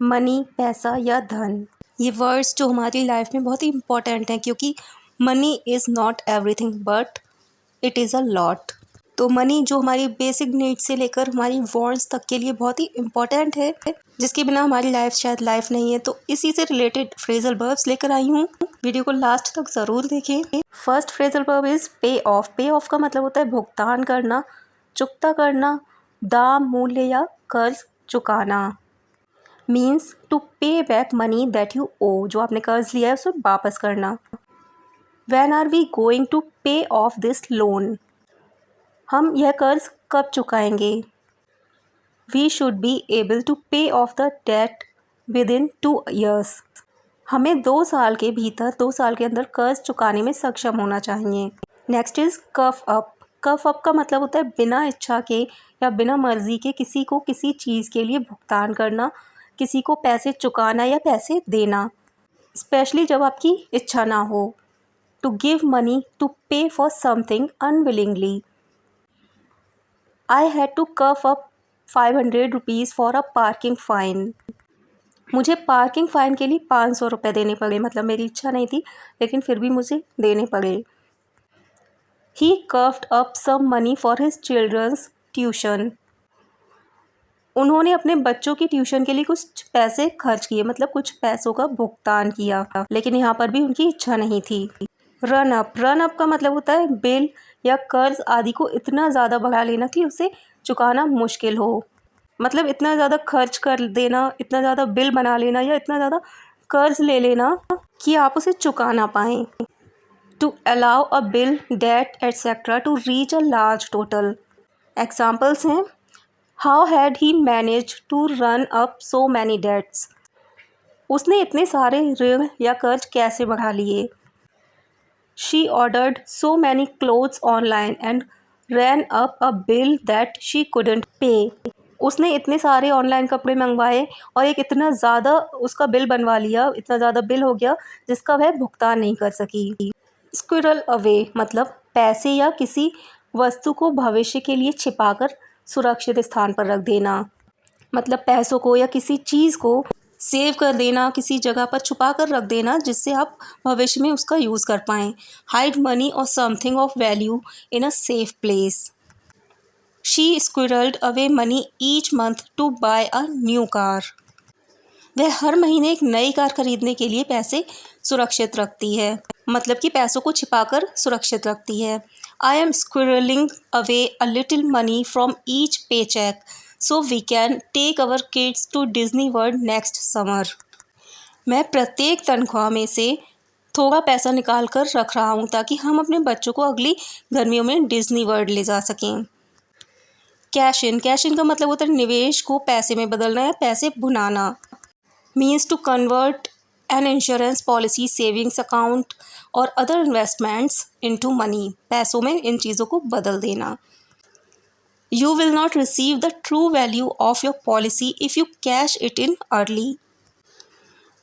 Money, पैसा या धन, ये वर्ड्स जो हमारी लाइफ में बहुत ही इम्पॉर्टेंट हैं, क्योंकि money is not everything but it is a lot. तो मनी जो हमारी बेसिक नीड्स से लेकर हमारी वॉन्ट्स तक के लिए बहुत ही इम्पॉर्टेंट है, जिसके बिना हमारी लाइफ शायद लाइफ नहीं है। तो इसी से रिलेटेड फ्रेजल वर्ब्स लेकर आई हूँ, वीडियो को लास्ट तक ज़रूर देखें। फर्स्ट फ्रेजल वर्ब इज़ पे ऑफ। पे ऑफ का मतलब होता है भुगतान करना, चुकता करना, दाम, मूल्य या कर्ज चुकाना। Means to pay back money that you owe, जो आपने कर्ज लिया है उसे वापस करना। When are we going to pay off this loan, हम यह कर्ज कब चुकाएंगे। We should be able to pay off the debt within 2 years, हमें 2 साल के भीतर, 2 साल के अंदर कर्ज चुकाने में सक्षम होना चाहिए। Next is cough up. Cough up का मतलब होता है बिना इच्छा के या बिना मर्जी के किसी को किसी चीज़ के लिए भुगतान करना, किसी को पैसे चुकाना या पैसे देना, स्पेशली जब आपकी इच्छा ना हो। To give money to pay for something unwillingly. I had to cough up 500 rupees for a parking fine. मुझे पार्किंग फ़ाइन के लिए 500 रुपये देने पड़े, मतलब मेरी इच्छा नहीं थी लेकिन फिर भी मुझे देने पड़े। He coughed up some money for his children's tuition. उन्होंने अपने बच्चों की ट्यूशन के लिए कुछ पैसे खर्च किए, मतलब कुछ पैसों का भुगतान किया, लेकिन यहाँ पर भी उनकी इच्छा नहीं थी। Run up. रन अप का मतलब होता है बिल या कर्ज आदि को इतना ज़्यादा बढ़ा लेना कि उसे चुकाना मुश्किल हो, मतलब इतना ज़्यादा खर्च कर देना, इतना ज़्यादा बिल बना लेना या इतना ज़्यादा कर्ज ले लेना कि आप उसे चुका ना पाएँ। To allow a bill, debt etcetera to reach a large total. Examples हैं, how had he manage to run up so many debts, उसने इतने सारे ऋण या कर्ज कैसे बढ़ा लिए। She ordered so many clothes online and ran up a bill that she couldn't pay, उसने इतने सारे ऑनलाइन कपड़े मंगवाए और एक इतना ज़्यादा उसका बिल बनवा लिया, इतना ज़्यादा बिल हो गया जिसका वह भुगतान नहीं कर सकी। स्क्विरल अवे मतलब पैसे या किसी वस्तु को भविष्य के लिए छिपाकर सुरक्षित स्थान पर रख देना, मतलब पैसों को या किसी चीज़ को सेव कर देना, किसी जगह पर छुपा कर रख देना जिससे आप भविष्य में उसका यूज़ कर पाएँ। हाइड मनी और something of value in a safe place. She squirrelled away money each month to buy a new car, वह हर महीने एक नई कार खरीदने के लिए पैसे सुरक्षित रखती है, मतलब कि पैसों को छिपाकर सुरक्षित रखती है। I am squirrelling away a little money from each pay cheque so we can take our kids to Disney World next summer, मैं प्रत्येक तनख्वाह में से थोड़ा पैसा निकाल कर रख रहा हूँ ताकि हम अपने बच्चों को अगली गर्मियों में डिज्नी वर्ल्ड ले जा सकें। Cash in. कैश इन का मतलब होता है निवेश को पैसे में बदलना या पैसे भुनाना। Means to convert an insurance policy, savings account और अदर इन्वेस्टमेंट्स इनटू मनी, पैसों में इन चीज़ों को बदल देना। You will not receive the true value of your policy if you cash it in early,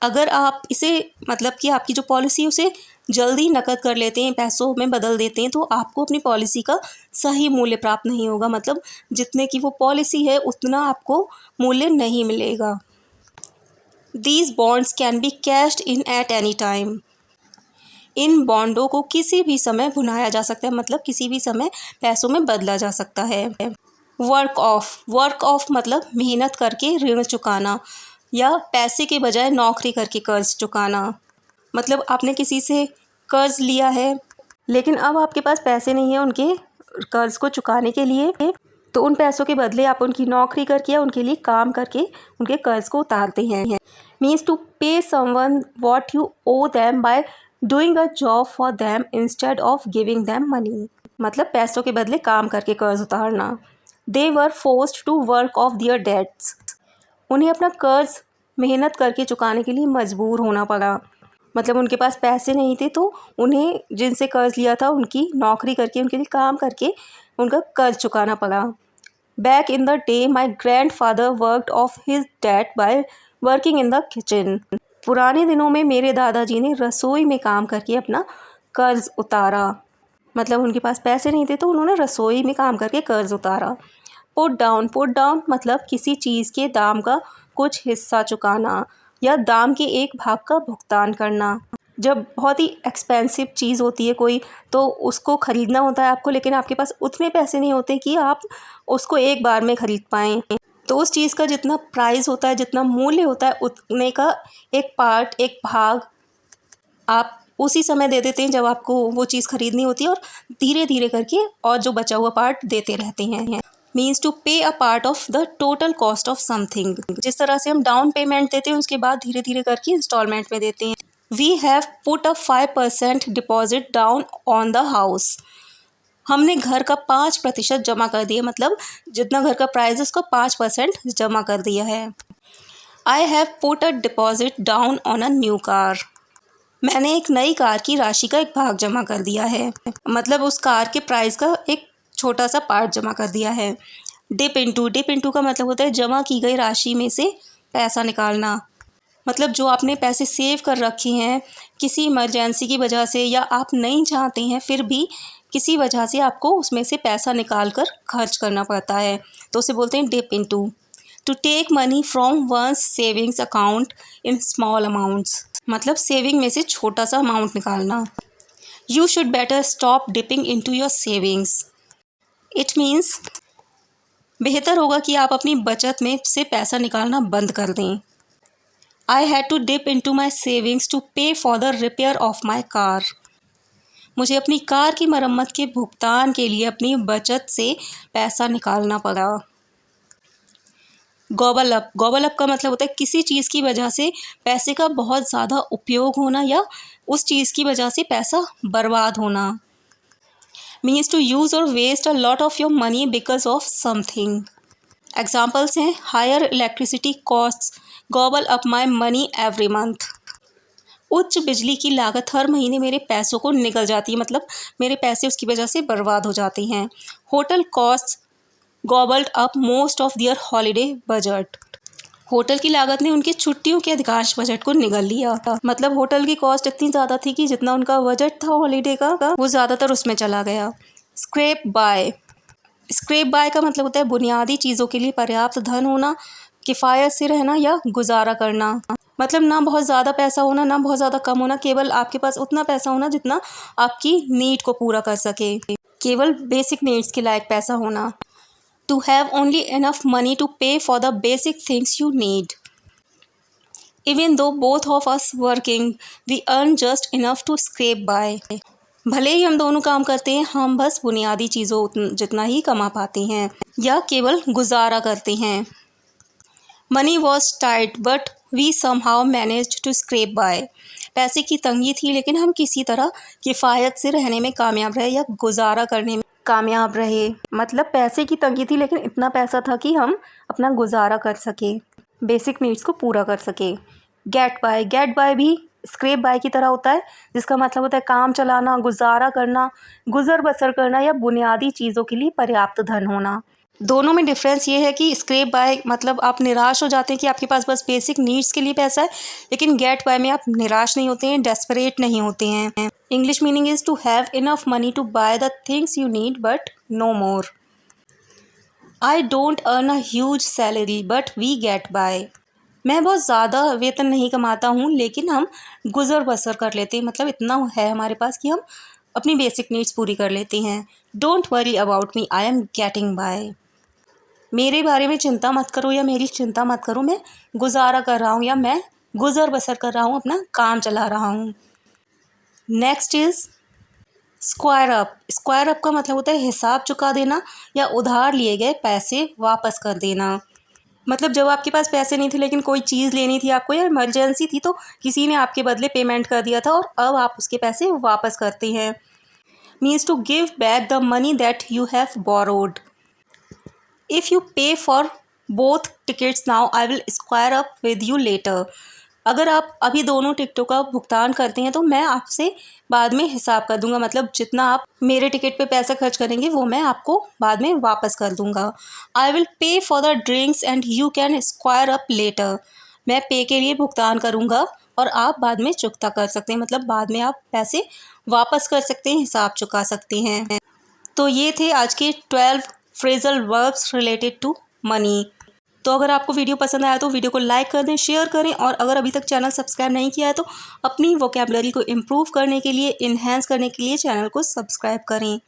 अगर आप इसे, मतलब कि आपकी जो पॉलिसी है उसे जल्दी नकद कर लेते हैं, पैसों में बदल देते हैं, तो आपको अपनी पॉलिसी का सही मूल्य प्राप्त नहीं होगा, मतलब जितने की वो पॉलिसी है उतना आपको मूल्य नहीं मिलेगा। These bonds can be cashed in at any time, इन बॉन्डों को किसी भी समय भुनाया जा सकता है, मतलब किसी भी समय पैसों में बदला जा सकता है। Work of. वर्क ऑफ मतलब मेहनत करके ऋण चुकाना या पैसे के बजाय नौकरी करके कर्ज चुकाना, मतलब आपने किसी से कर्ज लिया है लेकिन अब आपके पास पैसे नहीं है उनके कर्ज को चुकाने के लिए, तो उन पैसों के बदले आप उनकी नौकरी करके या उनके लिए काम करके उनके कर्ज को उतारते हैं। Means to pay someone what you owe them by doing a job for them instead of giving them money, मतलब पैसों के बदले काम करके कर्ज उतारना। They were forced to work off their debts, उन्हें अपना कर्ज मेहनत करके चुकाने के लिए मजबूर होना पड़ा, मतलब उनके पास पैसे नहीं थे तो उन्हें जिनसे कर्ज लिया था उनकी नौकरी करके, उनके लिए काम करके उनका कर्ज चुकाना पड़ा। Back in the day my grandfather worked off his debt by working in the kitchen, पुराने दिनों में मेरे दादाजी ने रसोई में काम करके अपना कर्ज उतारा, मतलब उनके पास पैसे नहीं थे तो उन्होंने रसोई में काम करके कर्ज उतारा। Put down. पुट डाउन मतलब किसी चीज़ के दाम का कुछ हिस्सा चुकाना या दाम के एक भाग का भुगतान करना। जब बहुत ही एक्सपेंसिव चीज़ होती है कोई, तो उसको ख़रीदना होता है आपको, लेकिन आपके पास उतने पैसे नहीं होते कि आप उसको एक बार में ख़रीद पाएँ। तो उस चीज़ का जितना प्राइस होता है, जितना मूल्य होता है, उतने का एक पार्ट, एक भाग आप उसी समय दे देते हैं जब आपको वो चीज़ ख़रीदनी होती है, और धीरे धीरे करके और जो बचा हुआ पार्ट देते रहते हैं। मीन्स टू पे a part of the total cost of something. जिस तरह से हम डाउन पेमेंट देते हैं, उसके बाद धीरे धीरे करके इंस्टॉलमेंट में देते हैं। We have put a 5% deposit down on the house. हमने घर का 5% जमा कर दिया, मतलब जितना घर का प्राइस है उसको 5% जमा कर दिया है। I have put a deposit down on a new car. मैंने एक नई कार की राशि का एक भाग जमा कर दिया है, मतलब उस कार के प्राइस का एक छोटा सा पार्ट जमा कर दिया है। डिप इनटू का मतलब होता है जमा की गई राशि में से पैसा निकालना। मतलब जो आपने पैसे सेव कर रखे हैं किसी इमरजेंसी की वजह से, या आप नहीं चाहते हैं फिर भी किसी वजह से आपको उसमें से पैसा निकाल कर खर्च करना पड़ता है, तो उसे बोलते हैं dip into. To take money from one's savings account in small amounts, मतलब सेविंग में से छोटा सा अमाउंट निकालना। You should better stop dipping into your savings. It means बेहतर होगा कि आप अपनी बचत में से पैसा निकालना बंद कर दें। I had to dip into my savings to pay for the repair of my car. मुझे अपनी कार की मरम्मत के भुगतान के लिए अपनी बचत से पैसा निकालना पड़ा। गॉबल अप का मतलब होता है किसी चीज़ की वजह से पैसे का बहुत ज़्यादा उपयोग होना, या उस चीज़ की वजह से पैसा बर्बाद होना। मीन्स टू यूज़ और waste a lot of your money because of something. Examples हैं higher electricity cost gobble up my money every month. उच्च बिजली की लागत हर महीने मेरे पैसों को निकल जाती है, मतलब मेरे पैसे उसकी वजह से बर्बाद हो जाते हैं। Hotel cost gobbled up most of their holiday budget. Hotel की लागत ने उनके छुट्टियों के अधिकांश बजट को निगल लिया। मतलब होटल की कॉस्ट इतनी ज़्यादा थी कि जितना उनका बजट था हॉलीडे का वो ज़्यादातर उसमें चला गया। स्क्रैप बाय का मतलब होता है बुनियादी चीज़ों के लिए पर्याप्त धन होना, किफ़ायत से रहना या गुजारा करना। मतलब ना बहुत ज़्यादा पैसा होना, ना बहुत ज़्यादा कम होना, केवल आपके पास उतना पैसा होना जितना आपकी नीड को पूरा कर सके, केवल बेसिक नीड्स के लायक पैसा होना। To have only enough money to pay for the basic things you need. Even though both of us working, we earn just enough to scrape by. भले ही हम दोनों काम करते हैं, हम बस बुनियादी चीज़ों जितना ही कमा पाते हैं या केवल गुजारा करते हैं। Money was tight, but we somehow managed to scrape by. पैसे की तंगी थी, लेकिन हम किसी तरह किफ़ायत से रहने में कामयाब रहे या गुजारा करने में कामयाब रहे। मतलब पैसे की तंगी थी, लेकिन इतना पैसा था कि हम अपना गुजारा कर सके, बेसिक नीड्स को पूरा कर सके। गेट बाय भी स्क्रैप बाय की तरह होता है, जिसका मतलब होता है काम चलाना, गुजारा करना, गुजर बसर करना या बुनियादी चीज़ों के लिए पर्याप्त धन होना। दोनों में डिफरेंस ये है कि स्क्रैप बाय मतलब आप निराश हो जाते हैं कि आपके पास बस बेसिक नीड्स के लिए पैसा है, लेकिन गेट बाय में आप निराश नहीं होते हैं, डेस्परेट नहीं होते हैं। English meaning is to have enough money to buy the things you need but no more. I don't earn a huge salary but we get by. मैं बहुत ज़्यादा वेतन नहीं कमाता हूँ, लेकिन हम गुजर बसर कर लेते हैं, मतलब इतना है हमारे पास कि हम अपनी बेसिक नीड्स पूरी कर लेते हैं। Don't worry about me, I am getting by. मेरे बारे में चिंता मत करो या मेरी चिंता मत करो, मैं गुजारा कर रहा हूँ या मैं गुजर बसर कर रहा हूँ, अपना काम चला रहा हूँ। नेक्स्ट इज़ स्क्वायर अप का मतलब होता है हिसाब चुका देना या उधार लिए गए पैसे वापस कर देना। मतलब जब आपके पास पैसे नहीं थे, लेकिन कोई चीज़ लेनी थी आपको या इमरजेंसी थी, तो किसी ने आपके बदले पेमेंट कर दिया था और अब आप उसके पैसे वापस करते हैं। Means to give back the money that you have borrowed. If you pay for both tickets now, I will square up with you later. अगर आप अभी दोनों टिकटों का भुगतान करते हैं तो मैं आपसे बाद में हिसाब कर दूंगा, मतलब जितना आप मेरे टिकट पे पैसा खर्च करेंगे वो मैं आपको बाद में वापस कर दूंगा। I will pay for the drinks and you can square up later. मैं पे के लिए भुगतान करूंगा और आप बाद में चुकता कर सकते हैं, मतलब बाद में आप पैसे वापस कर सकते हैं, हिसाब चुका सकते हैं। तो ये थे आज के 12 phrasal verbs related to money. तो अगर आपको वीडियो पसंद आया तो वीडियो को लाइक कर दें, शेयर करें, और अगर अभी तक चैनल सब्सक्राइब नहीं किया है तो अपनी वोकैबुलरी को इम्प्रूव करने के लिए, इन्हेंस करने के लिए चैनल को सब्सक्राइब करें।